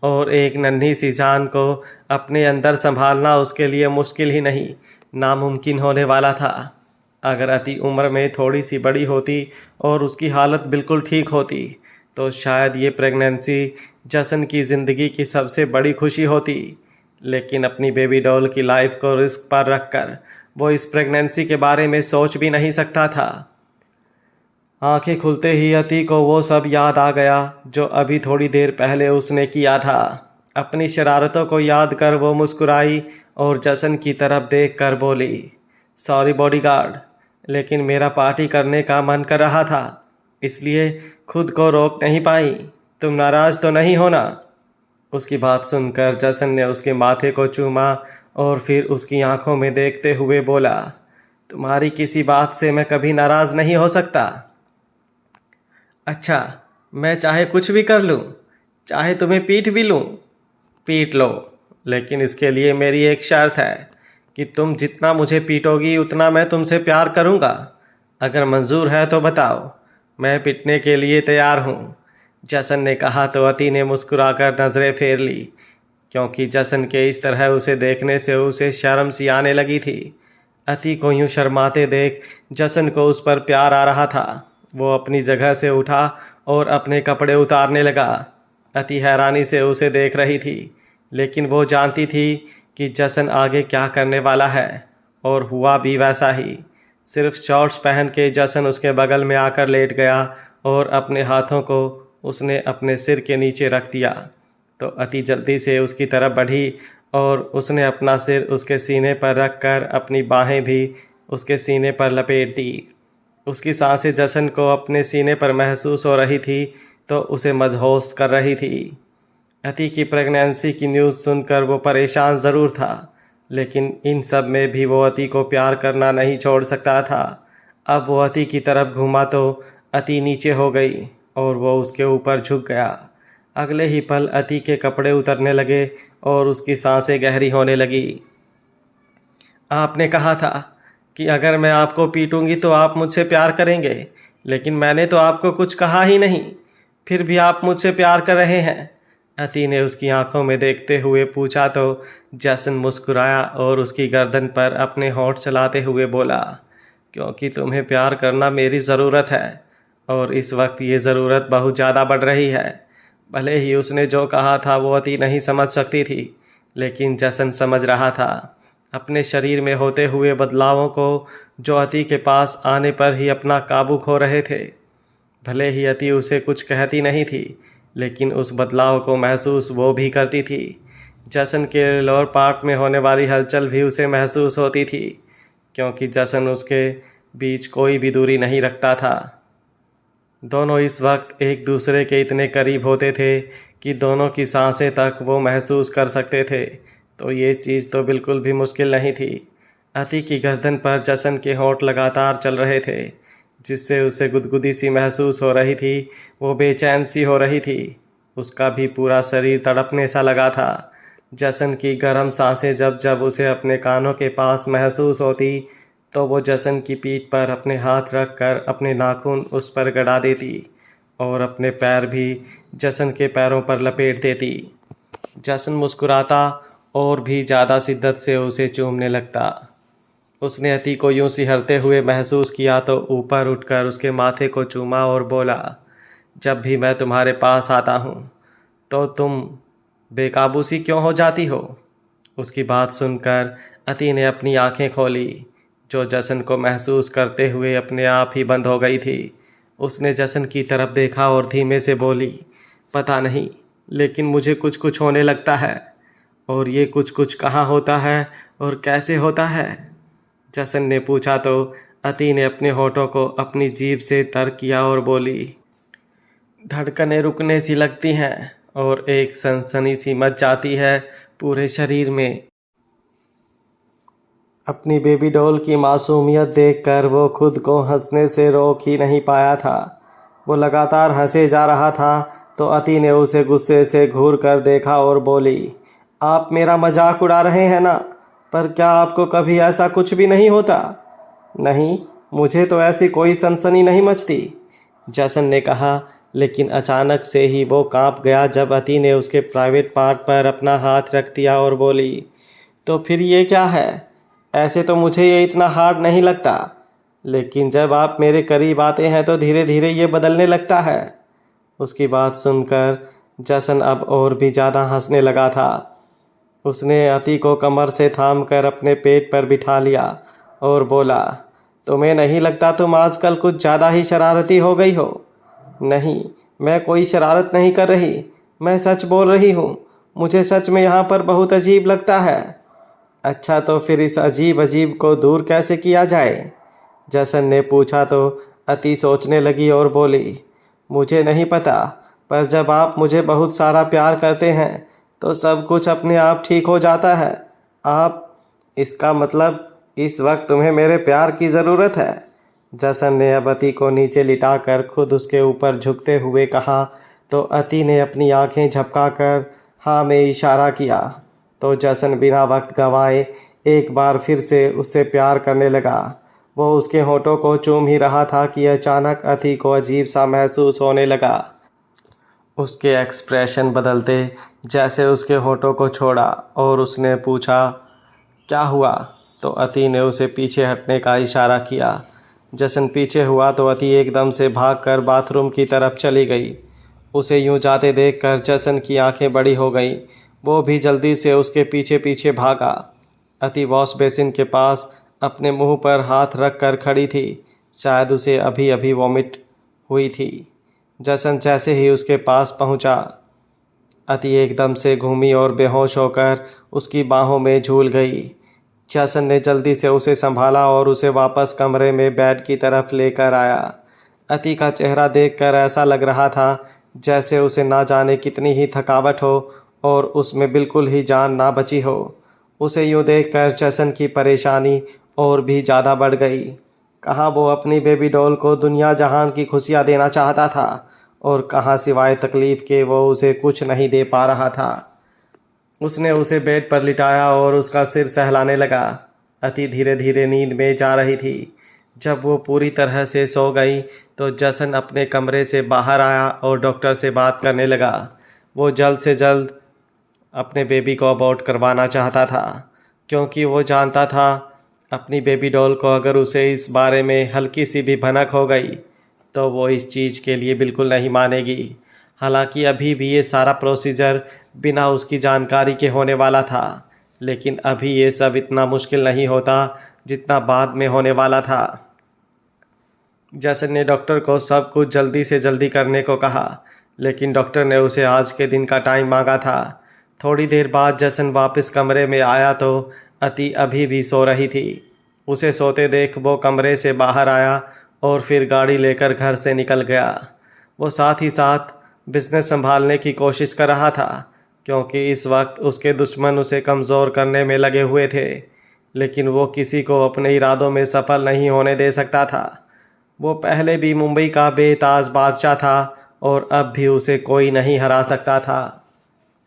S1: और एक नन्ही सी जान को अपने अंदर संभालना उसके लिए मुश्किल ही नहीं, नामुमकिन होने वाला था। अगर अति उम्र में थोड़ी सी बड़ी होती और उसकी हालत बिल्कुल ठीक होती तो शायद ये प्रेगनेंसी जसन की ज़िंदगी की सबसे बड़ी खुशी होती। लेकिन अपनी बेबी डॉल की लाइफ को रिस्क पर रखकर वो इस प्रेगनेंसी के बारे में सोच भी नहीं सकता था। आंखें खुलते ही अति को वो सब याद आ गया जो अभी थोड़ी देर पहले उसने किया था। अपनी शरारतों को याद कर वो मुस्कुराई और जसन की तरफ देख कर बोली, सॉरी बॉडीगार्ड, लेकिन मेरा पार्टी करने का मन कर रहा था, इसलिए खुद को रोक नहीं पाई। तुम नाराज़ तो नहीं होना? उसकी बात सुनकर जसन ने उसके माथे को चूमा और फिर उसकी आंखों में देखते हुए बोला, तुम्हारी किसी बात से मैं कभी नाराज़ नहीं हो सकता। अच्छा, मैं चाहे कुछ भी कर लूँ, चाहे तुम्हें पीट भी लूँ? पीट लो, लेकिन इसके लिए मेरी एक शर्त है कि तुम जितना मुझे पीटोगी उतना मैं तुमसे प्यार करूँगा। अगर मंजूर है तो बताओ, मैं पिटने के लिए तैयार हूँ। जसन ने कहा तो अति ने मुस्कुराकर नज़रें फेर ली, क्योंकि जसन के इस तरह उसे देखने से उसे शर्म सी आने लगी थी। अति को यूँ शर्माते देख जसन को उस पर प्यार आ रहा था। वो अपनी जगह से उठा और अपने कपड़े उतारने लगा। अति हैरानी से उसे देख रही थी, लेकिन वो जानती थी कि जसन आगे क्या करने वाला है, और हुआ भी वैसा ही। सिर्फ शॉर्ट्स पहन के जसन उसके बगल में आकर लेट गया और अपने हाथों को उसने अपने सिर के नीचे रख दिया। तो अति जल्दी से उसकी तरफ बढ़ी और उसने अपना सिर उसके सीने पर रख कर अपनी बाहें भी उसके सीने पर लपेट दी। उसकी सांसें जसन को अपने सीने पर महसूस हो रही थी तो उसे मदहोश कर रही थी। अति की प्रेगनेंसी की न्यूज़ सुनकर वो परेशान ज़रूर था, लेकिन इन सब में भी वो अति को प्यार करना नहीं छोड़ सकता था। अब वो अति की तरफ घूमा तो अति नीचे हो गई और वो उसके ऊपर झुक गया। अगले ही पल अति के कपड़े उतरने लगे और उसकी सांसें गहरी होने लगी। आपने कहा था कि अगर मैं आपको पीटूंगी तो आप मुझसे प्यार करेंगे, लेकिन मैंने तो आपको कुछ कहा ही नहीं, फिर भी आप मुझसे प्यार कर रहे हैं। अति ने उसकी आंखों में देखते हुए पूछा तो जसन मुस्कुराया और उसकी गर्दन पर अपने होंठ चलाते हुए बोला, क्योंकि तुम्हें प्यार करना मेरी ज़रूरत है और इस वक्त ये ज़रूरत बहुत ज़्यादा बढ़ रही है। भले ही उसने जो कहा था वो अति नहीं समझ सकती थी, लेकिन जसन समझ रहा था। अपने शरीर में होते हुए बदलावों को जो अति के पास आने पर ही अपना काबू खो रहे थे। भले ही अति उसे कुछ कहती नहीं थी, लेकिन उस बदलाव को महसूस वो भी करती थी। जसन के लोअर पार्ट में होने वाली हलचल भी उसे महसूस होती थी, क्योंकि जसन उसके बीच कोई भी दूरी नहीं रखता था। दोनों इस वक्त एक दूसरे के इतने करीब होते थे कि दोनों की सांसें तक वो महसूस कर सकते थे, तो ये चीज़ तो बिल्कुल भी मुश्किल नहीं थी। अति की गर्दन पर जसन के होंठ लगातार चल रहे थे, जिससे उसे गुदगुदी सी महसूस हो रही थी। वो बेचैन सी हो रही थी, उसका भी पूरा शरीर तड़पने सा लगा था। जसन की गर्म सांसें जब जब उसे अपने कानों के पास महसूस होती तो वो जसन की पीठ पर अपने हाथ रख कर अपने नाखून उस पर गड़ा देती और अपने पैर भी जसन के पैरों पर लपेट देती। जसन मुस्कुराता और भी ज़्यादा शिद्दत से उसे चूमने लगता। उसने अति को यूं सिहरते हुए महसूस किया तो ऊपर उठकर उसके माथे को चूमा और बोला, जब भी मैं तुम्हारे पास आता हूँ तो तुम बेकाबू सी क्यों हो जाती हो? उसकी बात सुनकर अति ने अपनी आंखें खोली, जो जसन को महसूस करते हुए अपने आप ही बंद हो गई थी। उसने जसन की तरफ देखा और धीमे से बोली, पता नहीं, लेकिन मुझे कुछ कुछ होने लगता है। और ये कुछ कुछ कहाँ होता है और कैसे होता है? जसन ने पूछा तो अति ने अपने होठों को अपनी जीभ से तर किया और बोली, धड़कनें रुकने सी लगती हैं और एक सनसनी सी मच जाती है पूरे शरीर में। अपनी बेबी डॉल की मासूमियत देखकर वो खुद को हंसने से रोक ही नहीं पाया था। वो लगातार हंसे जा रहा था तो अति ने उसे गुस्से से घूर कर देखा और बोली, आप मेरा मजाक उड़ा रहे हैं ना? पर क्या आपको कभी ऐसा कुछ भी नहीं होता? नहीं, मुझे तो ऐसी कोई सनसनी नहीं मचती, जैसन ने कहा। लेकिन अचानक से ही वो कांप गया जब अति ने उसके प्राइवेट पार्ट पर अपना हाथ रख दिया और बोली, तो फिर ये क्या है? ऐसे तो मुझे ये इतना हार्ड नहीं लगता, लेकिन जब आप मेरे करीब आते हैं तो धीरे धीरे ये बदलने लगता है। उसकी बात सुनकर जसन अब और भी ज़्यादा हंसने लगा था। उसने अति को कमर से थाम कर अपने पेट पर बिठा लिया और बोला, तुम्हें नहीं लगता तुम आजकल कुछ ज़्यादा ही शरारती हो गई हो? नहीं, मैं कोई शरारत नहीं कर रही, मैं सच बोल रही हूँ। मुझे सच में यहाँ पर बहुत अजीब लगता है। अच्छा, तो फिर इस अजीब अजीब को दूर कैसे किया जाए? जसन ने पूछा तो अति सोचने लगी और बोली, मुझे नहीं पता, पर जब आप मुझे बहुत सारा प्यार करते हैं तो सब कुछ अपने आप ठीक हो जाता है। इसका मतलब इस वक्त तुम्हें मेरे प्यार की ज़रूरत है। जसन ने अब अति को नीचे लिटाकर खुद उसके ऊपर झुकते हुए कहा तो अति ने अपनी आंखें झपकाकर हाँ में इशारा किया। तो जसन बिना वक्त गंवाए एक बार फिर से उससे प्यार करने लगा। वो उसके होठों को चूम ही रहा था कि अचानक अति को अजीब सा महसूस होने लगा। उसके एक्सप्रेशन बदलते जैसे उसके होठों को छोड़ा और उसने पूछा, क्या हुआ? तो अति ने उसे पीछे हटने का इशारा किया। जसन पीछे हुआ तो अति एकदम से भागकर बाथरूम की तरफ चली गई। उसे यूं जाते देखकर जसन की आंखें बड़ी हो गईं। वो भी जल्दी से उसके पीछे पीछे भागा। अति वॉश बेसिन के पास अपने मुंह पर हाथ रख कर खड़ी थी। शायद उसे अभी अभी वॉमिट हुई थी। जसन जैसे ही उसके पास पहुंचा, अति एकदम से घूमी और बेहोश होकर उसकी बाहों में झूल गई। जसन ने जल्दी से उसे संभाला और उसे वापस कमरे में बेड की तरफ लेकर आया। अति का चेहरा देखकर ऐसा लग रहा था जैसे उसे ना जाने कितनी ही थकावट हो और उसमें बिल्कुल ही जान ना बची हो। उसे यूँ देखकर जसन की परेशानी और भी ज़्यादा बढ़ गई। कहाँ वो अपनी बेबी डॉल को दुनिया जहान की खुशियाँ देना चाहता था और कहाँ सिवाय तकलीफ़ के वो उसे कुछ नहीं दे पा रहा था। उसने उसे बेड पर लिटाया और उसका सिर सहलाने लगा। अति धीरे धीरे नींद में जा रही थी। जब वो पूरी तरह से सो गई तो जसन अपने कमरे से बाहर आया और डॉक्टर से बात करने लगा। वो जल्द से जल्द अपने बेबी को अबॉर्ट करवाना चाहता था, क्योंकि वो जानता था अपनी बेबी डॉल को अगर उसे इस बारे में हल्की सी भी भनक हो गई तो वो इस चीज़ के लिए बिल्कुल नहीं मानेगी। हालांकि अभी भी ये सारा प्रोसीजर बिना उसकी जानकारी के होने वाला था, लेकिन अभी ये सब इतना मुश्किल नहीं होता जितना बाद में होने वाला था। जसन ने डॉक्टर को सब कुछ जल्दी से जल्दी करने को कहा, लेकिन डॉक्टर ने उसे आज के दिन का टाइम मांगा था। थोड़ी देर बाद जसन वापस कमरे में आया तो अति अभी भी सो रही थी। उसे सोते देख वो कमरे से बाहर आया और फिर गाड़ी लेकर घर से निकल गया। वो साथ ही साथ बिजनेस संभालने की कोशिश कर रहा था, क्योंकि इस वक्त उसके दुश्मन उसे कमज़ोर करने में लगे हुए थे, लेकिन वो किसी को अपने इरादों में सफल नहीं होने दे सकता था। वो पहले भी मुंबई का बेताज बादशाह था और अब भी उसे कोई नहीं हरा सकता था।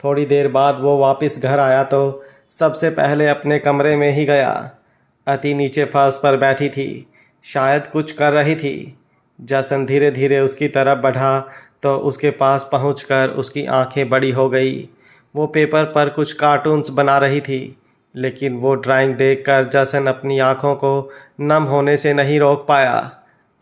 S1: थोड़ी देर बाद वो वापस घर आया तो सबसे पहले अपने कमरे में ही गया। अति नीचे फर्श पर बैठी थी, शायद कुछ कर रही थी। जसन धीरे धीरे उसकी तरफ बढ़ा तो उसके पास पहुंचकर उसकी आंखें बड़ी हो गई। वो पेपर पर कुछ कार्टून्स बना रही थी, लेकिन वो ड्राइंग देखकर जसन अपनी आंखों को नम होने से नहीं रोक पाया।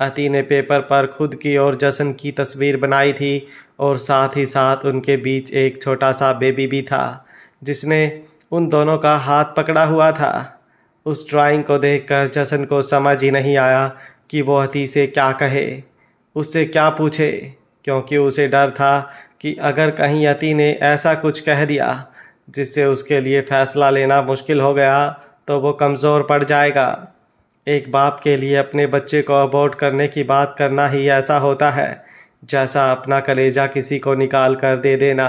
S1: अति ने पेपर पर खुद की और जसन की तस्वीर बनाई थी और साथ ही साथ उनके बीच एक छोटा सा बेबी भी था, जिसने उन दोनों का हाथ पकड़ा हुआ था। उस ड्राइंग को देखकर जसन को समझ ही नहीं आया कि वो अति से क्या कहे। उससे क्या पूछे, क्योंकि उसे डर था कि अगर कहीं अति ने ऐसा कुछ कह दिया जिससे उसके लिए फ़ैसला लेना मुश्किल हो गया तो वो कमज़ोर पड़ जाएगा। एक बाप के लिए अपने बच्चे को अबॉर्ट करने की बात करना ही ऐसा होता है जैसा अपना कलेजा किसी को निकाल कर दे देना।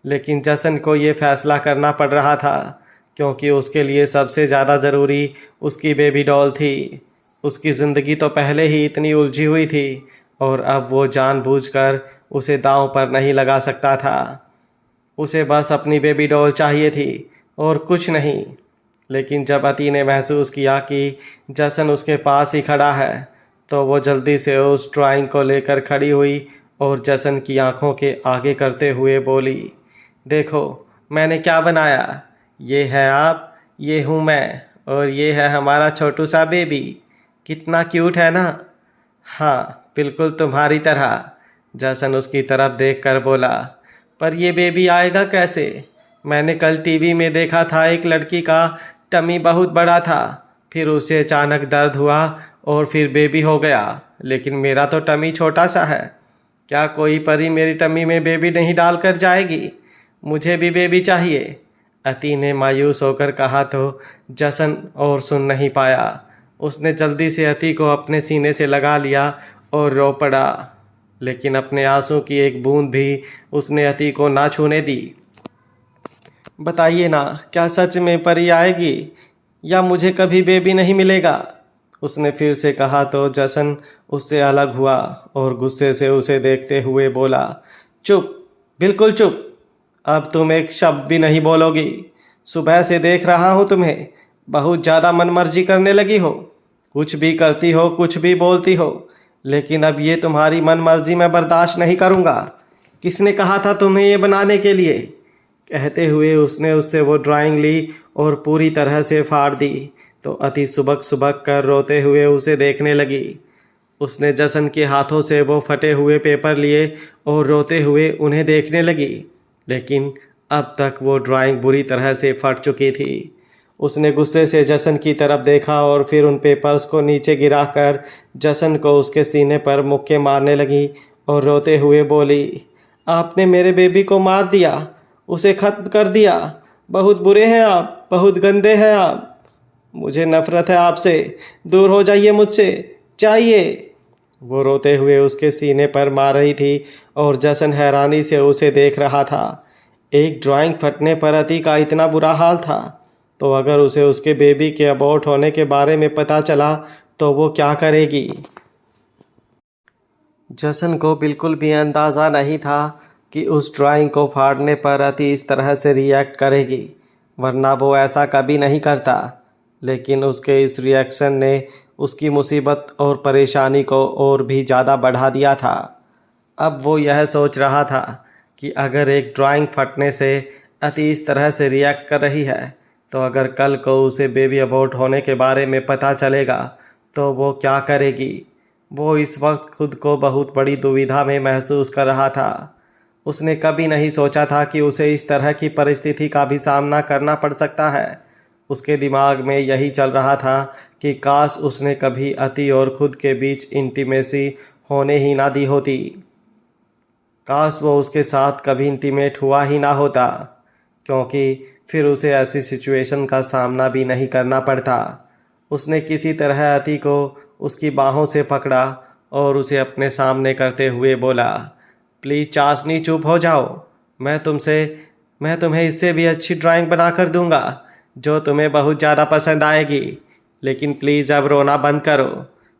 S1: लेकिन जसन को ये फ़ैसला करना पड़ रहा था क्योंकि उसके लिए सबसे ज़्यादा ज़रूरी उसकी बेबी डॉल थी। उसकी ज़िंदगी तो पहले ही इतनी उलझी हुई थी और अब वो जानबूझकर उसे दांव पर नहीं लगा सकता था। उसे बस अपनी बेबी डॉल चाहिए थी और कुछ नहीं। लेकिन जब अति ने महसूस किया कि जसन उसके पास ही खड़ा है तो वो जल्दी से उस ड्राइंग को लेकर खड़ी हुई और जसन की आंखों के आगे करते हुए बोली, देखो मैंने क्या बनाया। ये है आप, ये हूँ मैं और ये है हमारा छोटू सा बेबी। कितना क्यूट है ना। हाँ बिल्कुल तुम्हारी तरह, जसन उसकी तरफ देखकर बोला। पर ये बेबी आएगा कैसे? मैंने कल टीवी में देखा था एक लड़की का टमी बहुत बड़ा था, फिर उसे अचानक दर्द हुआ और फिर बेबी हो गया, लेकिन मेरा तो टमी छोटा सा है। क्या कोई परी मेरी टमी में बेबी नहीं डाल कर जाएगी? मुझे भी बेबी चाहिए, अति ने मायूस होकर कहा तो जसन और सुन नहीं पाया। उसने जल्दी से अति को अपने सीने से लगा लिया और रो पड़ा, लेकिन अपने आंसू की एक बूंद भी उसने अति को ना छूने दी। बताइए ना, क्या सच में परी आएगी या मुझे कभी बेबी नहीं मिलेगा? उसने फिर से कहा तो जसन उससे अलग हुआ और गुस्से से उसे देखते हुए बोला, चुप, बिल्कुल चुप। अब तुम एक शब्द भी नहीं बोलोगी। सुबह से देख रहा हूँ तुम्हें, बहुत ज़्यादा मनमर्जी करने लगी हो। कुछ भी करती हो, कुछ भी बोलती हो, लेकिन अब ये तुम्हारी मनमर्जी मैं बर्दाश्त नहीं करूँगा। किसने कहा था तुम्हें ये बनाने के लिए? कहते हुए उसने उससे वो ड्राइंग ली और पूरी तरह से फाड़ दी तो अति सुबक सुबक कर रोते हुए उसे देखने लगी। उसने जसन के हाथों से वो फटे हुए पेपर लिए और रोते हुए उन्हें देखने लगी, लेकिन अब तक वो ड्राइंग बुरी तरह से फट चुकी थी। उसने गुस्से से जसन की तरफ देखा और फिर उन पेपर्स को नीचे गिराकर जसन को उसके सीने पर मुक्के मारने लगी और रोते हुए बोली, आपने मेरे बेबी को मार दिया, उसे ख़त्म कर दिया। बहुत बुरे हैं आप, बहुत गंदे हैं आप। मुझे नफ़रत है आपसे, दूर हो जाइए मुझसे, चाहिए। वो रोते हुए उसके सीने पर मार रही थी और जसन हैरानी से उसे देख रहा था। एक ड्राइंग फटने पर अति का इतना बुरा हाल था, तो अगर उसे उसके बेबी के अबॉर्ट होने के बारे में पता चला तो वो क्या करेगी? जसन को बिल्कुल भी अंदाज़ा नहीं था कि उस ड्राइंग को फाड़ने पर अति इस तरह से रिएक्ट करेगी, वरना वो ऐसा कभी नहीं करता। लेकिन उसके इस रिएक्शन ने उसकी मुसीबत और परेशानी को और भी ज़्यादा बढ़ा दिया था। अब वो यह सोच रहा था कि अगर एक ड्राइंग फटने से अति इस तरह से रिएक्ट कर रही है तो अगर कल को उसे बेबी अबॉर्ट होने के बारे में पता चलेगा तो वो क्या करेगी। वो इस वक्त खुद को बहुत बड़ी दुविधा में महसूस कर रहा था। उसने कभी नहीं सोचा था कि उसे इस तरह की परिस्थिति का भी सामना करना पड़ सकता है। उसके दिमाग में यही चल रहा था कि काश उसने कभी अति और खुद के बीच इंटीमेसी होने ही ना दी होती। काश वो उसके साथ कभी इंटीमेट हुआ ही ना होता, क्योंकि फिर उसे ऐसी सिचुएशन का सामना भी नहीं करना पड़ता। उसने किसी तरह अति को उसकी बाहों से पकड़ा और उसे अपने सामने करते हुए बोला, प्लीज़ चाशनी चुप हो जाओ। मैं तुम्हें इससे भी अच्छी ड्राइंग बना कर दूंगा जो तुम्हें बहुत ज़्यादा पसंद आएगी, लेकिन प्लीज़ अब रोना बंद करो।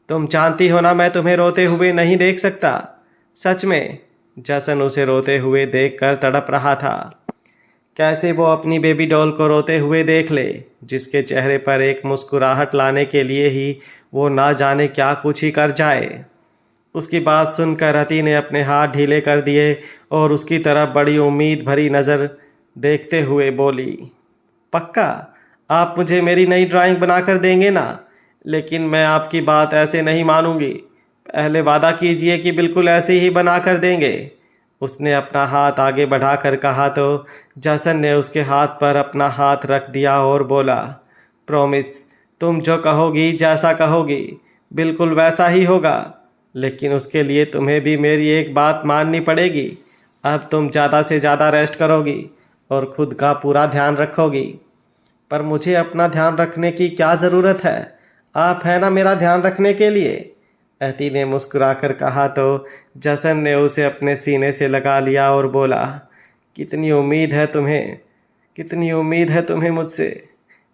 S1: तुम जानती हो ना मैं तुम्हें रोते हुए नहीं देख सकता। सच में। जसन उसे रोते हुए देखकर तड़प रहा था। कैसे वो अपनी बेबी डॉल को रोते हुए देख ले, जिसके चेहरे पर एक मुस्कुराहट लाने के लिए ही वो ना जाने क्या कुछ ही कर जाए। उसकी बात सुनकर अति ने अपने हाथ ढीले कर दिए और उसकी तरफ बड़ी उम्मीद भरी नज़र देखते हुए बोली, पक्का आप मुझे मेरी नई ड्राइंग बना कर देंगे ना? लेकिन मैं आपकी बात ऐसे नहीं मानूंगी। पहले वादा कीजिए कि बिल्कुल ऐसे ही बना कर देंगे। उसने अपना हाथ आगे बढ़ाकर कहा तो जसन ने उसके हाथ पर अपना हाथ रख दिया और बोला, प्रॉमिस, तुम जो कहोगी, जैसा कहोगी, बिल्कुल वैसा ही होगा। लेकिन उसके लिए तुम्हें भी मेरी एक बात माननी पड़ेगी। अब तुम ज़्यादा से ज़्यादा रेस्ट करोगी और खुद का पूरा ध्यान रखोगी। पर मुझे अपना ध्यान रखने की क्या ज़रूरत है? आप है ना मेरा ध्यान रखने के लिए। अति ने मुस्कुराकर कहा तो जसन ने उसे अपने सीने से लगा लिया और बोला, कितनी उम्मीद है तुम्हें, कितनी उम्मीद है तुम्हें मुझसे,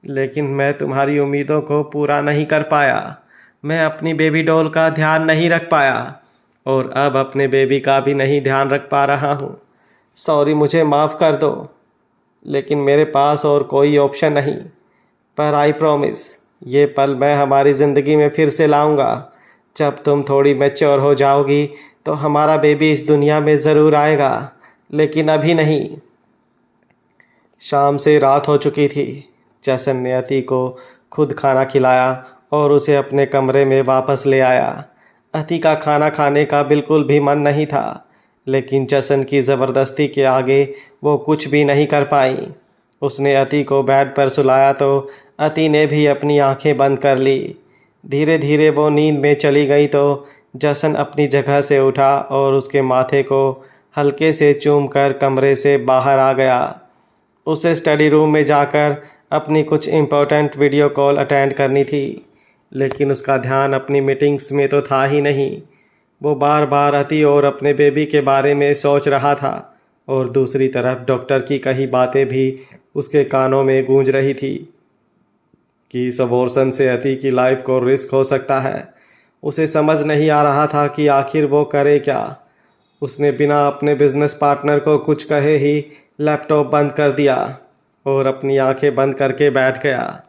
S1: लेकिन मैं तुम्हारी उम्मीदों को पूरा नहीं कर पाया। मैं अपनी बेबी डॉल का ध्यान नहीं रख पाया और अब अपने बेबी का भी नहीं ध्यान रख पा रहा हूँ। सॉरी, मुझे माफ़ कर दो, लेकिन मेरे पास और कोई ऑप्शन नहीं। पर आई प्रॉमिस, ये पल मैं हमारी ज़िंदगी में फिर से लाऊंगा। जब तुम थोड़ी मैच्योर हो जाओगी तो हमारा बेबी इस दुनिया में ज़रूर आएगा, लेकिन अभी नहीं। शाम से रात हो चुकी थी। जसन ने अति को खुद खाना खिलाया और उसे अपने कमरे में वापस ले आया। अति का खाना खाने का बिल्कुल भी मन नहीं था, लेकिन जसन की ज़बरदस्ती के आगे वो कुछ भी नहीं कर पाई। उसने अति को बेड पर सुलाया तो अति ने भी अपनी आंखें बंद कर ली। धीरे धीरे वो नींद में चली गई तो जसन अपनी जगह से उठा और उसके माथे को हल्के से चूम कर कमरे से बाहर आ गया। उसे स्टडी रूम में जाकर अपनी कुछ इम्पोर्टेंट वीडियो कॉल अटेंड करनी थी, लेकिन उसका ध्यान अपनी मीटिंग्स में तो था ही नहीं। वो बार बार अति और अपने बेबी के बारे में सोच रहा था और दूसरी तरफ डॉक्टर की कही बातें भी उसके कानों में गूंज रही थी कि इस अबॉर्शन से अति की लाइफ को रिस्क हो सकता है। उसे समझ नहीं आ रहा था कि आखिर वो करे क्या। उसने बिना अपने बिजनेस पार्टनर को कुछ कहे ही लैपटॉप बंद कर दिया और अपनी आंखें बंद करके बैठ गया,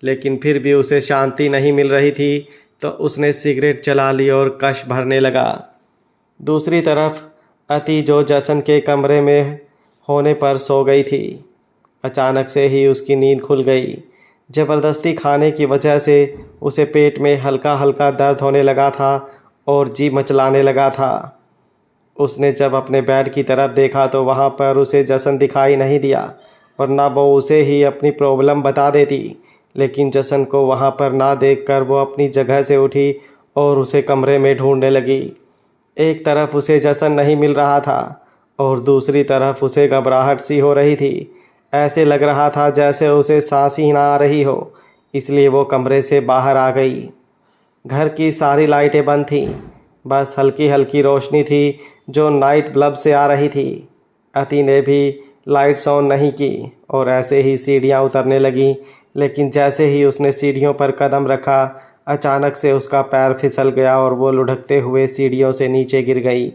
S1: लेकिन फिर भी उसे शांति नहीं मिल रही थी तो उसने सिगरेट जला ली और कश भरने लगा। दूसरी तरफ अति जो जसन के कमरे में होने पर सो गई थी। अचानक से ही उसकी नींद खुल गई। ज़बरदस्ती खाने की वजह से उसे पेट में हल्का हल्का दर्द होने लगा था और जी मचलाने लगा था। उसने जब अपने बेड की तरफ देखा तो वहाँ पर उसे जसन दिखाई नहीं दिया, वरना वो उसे ही अपनी प्रॉब्लम बता देती। लेकिन जसन को वहाँ पर ना देखकर वो अपनी जगह से उठी और उसे कमरे में ढूंढने लगी। एक तरफ उसे जसन नहीं मिल रहा था और दूसरी तरफ उसे घबराहट सी हो रही थी। ऐसे लग रहा था जैसे उसे सांस ही ना आ रही हो, इसलिए वो कमरे से बाहर आ गई। घर की सारी लाइटें बंद थीं, बस हल्की हल्की रोशनी थी जो नाइट बल्ब से आ रही थी। अति ने भी लाइट्स ऑन नहीं की और ऐसे ही सीढ़ियाँ उतरने लगी, लेकिन जैसे ही उसने सीढ़ियों पर कदम रखा अचानक से उसका पैर फिसल गया और वो लुढ़कते हुए सीढ़ियों से नीचे गिर गई।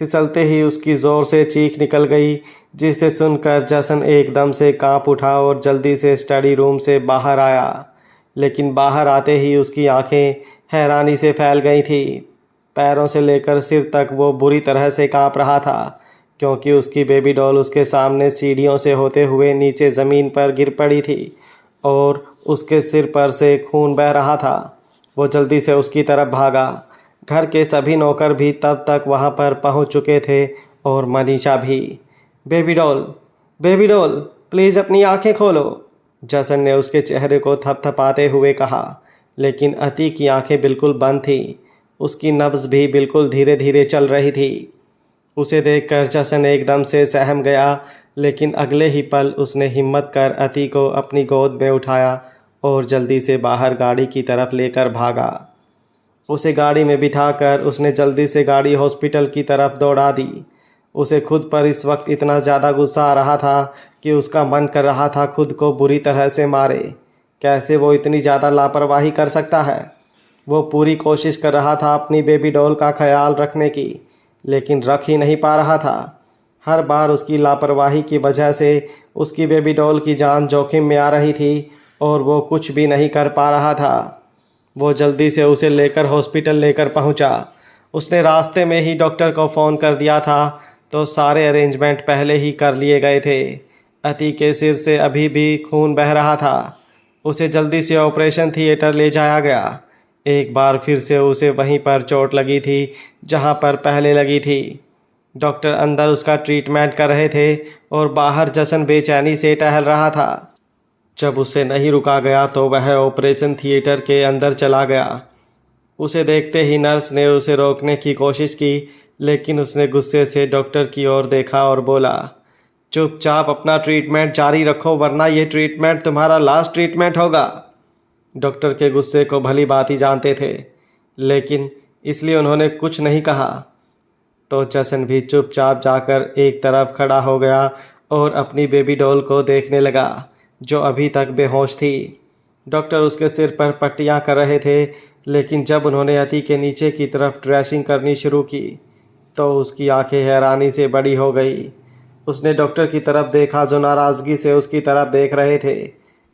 S1: फिसलते ही उसकी ज़ोर से चीख निकल गई, जिसे सुनकर जसन एकदम से कांप उठा और जल्दी से स्टडी रूम से बाहर आया। लेकिन बाहर आते ही उसकी आंखें हैरानी से फैल गई थी। पैरों से लेकर सिर तक वो बुरी तरह से कांप रहा था, क्योंकि उसकी बेबी डॉल उसके सामने सीढ़ियों से होते हुए नीचे ज़मीन पर गिर पड़ी थी और उसके सिर पर से खून बह रहा था। वो जल्दी से उसकी तरफ भागा। घर के सभी नौकर भी तब तक वहाँ पर पहुँच चुके थे और मनीषा भी। Baby doll, baby doll, please अपनी आंखें खोलो, जसन ने उसके चेहरे को थपथपाते हुए कहा। लेकिन अति की आंखें बिल्कुल बंद थीं। उसकी नब्ज़ भी बिल्कुल धीरे धीरे चल रही थी। उसे देखकर जसन एकदम से सहम गया, लेकिन अगले ही पल उसने हिम्मत कर अति को अपनी गोद में उठाया और जल्दी से बाहर गाड़ी की तरफ लेकर भागा। उसे गाड़ी में बिठाकर उसने जल्दी से गाड़ी हॉस्पिटल की तरफ दौड़ा दी। उसे खुद पर इस वक्त इतना ज़्यादा गुस्सा आ रहा था कि उसका मन कर रहा था खुद को बुरी तरह से मारे। कैसे वो इतनी ज़्यादा लापरवाही कर सकता है। वो पूरी कोशिश कर रहा था अपनी बेबी डॉल का ख्याल रखने की, लेकिन रख ही नहीं पा रहा था। हर बार उसकी लापरवाही की वजह से उसकी बेबी डॉल की जान जोखिम में आ रही थी और वो कुछ भी नहीं कर पा रहा था। वो जल्दी से उसे लेकर हॉस्पिटल लेकर पहुंचा। उसने रास्ते में ही डॉक्टर को फ़ोन कर दिया था तो सारे अरेंजमेंट पहले ही कर लिए गए थे। अति के सिर से अभी भी खून बह रहा था। उसे जल्दी से ऑपरेशन थिएटर ले जाया गया। एक बार फिर से उसे वहीं पर चोट लगी थी जहां पर पहले लगी थी। डॉक्टर अंदर उसका ट्रीटमेंट कर रहे थे और बाहर जसन बेचैनी से टहल रहा था। जब उसे नहीं रुका गया तो वह ऑपरेशन थिएटर के अंदर चला गया। उसे देखते ही नर्स ने उसे रोकने की कोशिश की, लेकिन उसने गुस्से से डॉक्टर की ओर देखा और बोला, चुपचाप अपना ट्रीटमेंट जारी रखो वरना ये ट्रीटमेंट तुम्हारा लास्ट ट्रीटमेंट होगा। डॉक्टर के गुस्से को भली भांति जानते थे, लेकिन इसलिए उन्होंने कुछ नहीं कहा। तो जसन भी चुपचाप जाकर एक तरफ खड़ा हो गया और अपनी बेबी डॉल को देखने लगा, जो अभी तक बेहोश थी। डॉक्टर उसके सिर पर पट्टियां कर रहे थे, लेकिन जब उन्होंने अति के नीचे की तरफ ड्रेसिंग करनी शुरू की तो उसकी आंखें हैरानी से बड़ी हो गई। उसने डॉक्टर की तरफ देखा, जो नाराज़गी से उसकी तरफ देख रहे थे,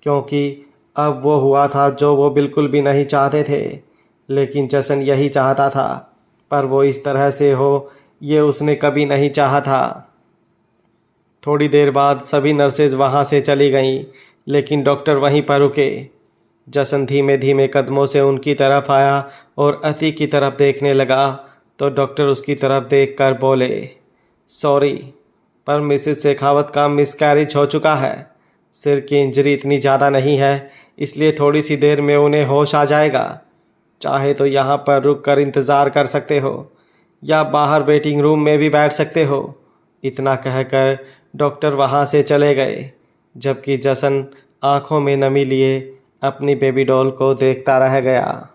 S1: क्योंकि अब वो हुआ था जो वो बिल्कुल भी नहीं चाहते थे। लेकिन जसन यही चाहता था, पर वो इस तरह से हो ये उसने कभी नहीं चाहा था। थोड़ी देर बाद सभी नर्सेज वहाँ से चली गईं, लेकिन डॉक्टर वहीं पर रुके। जसन धीमे धीमे कदमों से उनकी तरफ आया और अति की तरफ देखने लगा, तो डॉक्टर उसकी तरफ देखकर बोले, सॉरी, पर मिसेस शेखावत का मिसकैरेज हो चुका है। सिर की इंजरी इतनी ज़्यादा नहीं है, इसलिए थोड़ी सी देर में उन्हें होश आ जाएगा। चाहे तो यहाँ पर रुक कर इंतज़ार कर सकते हो या बाहर वेटिंग रूम में भी बैठ सकते हो। इतना कहकर डॉक्टर वहाँ से चले गए, जबकि जसन आँखों में नमी लिए अपनी बेबी डॉल को देखता रह गया।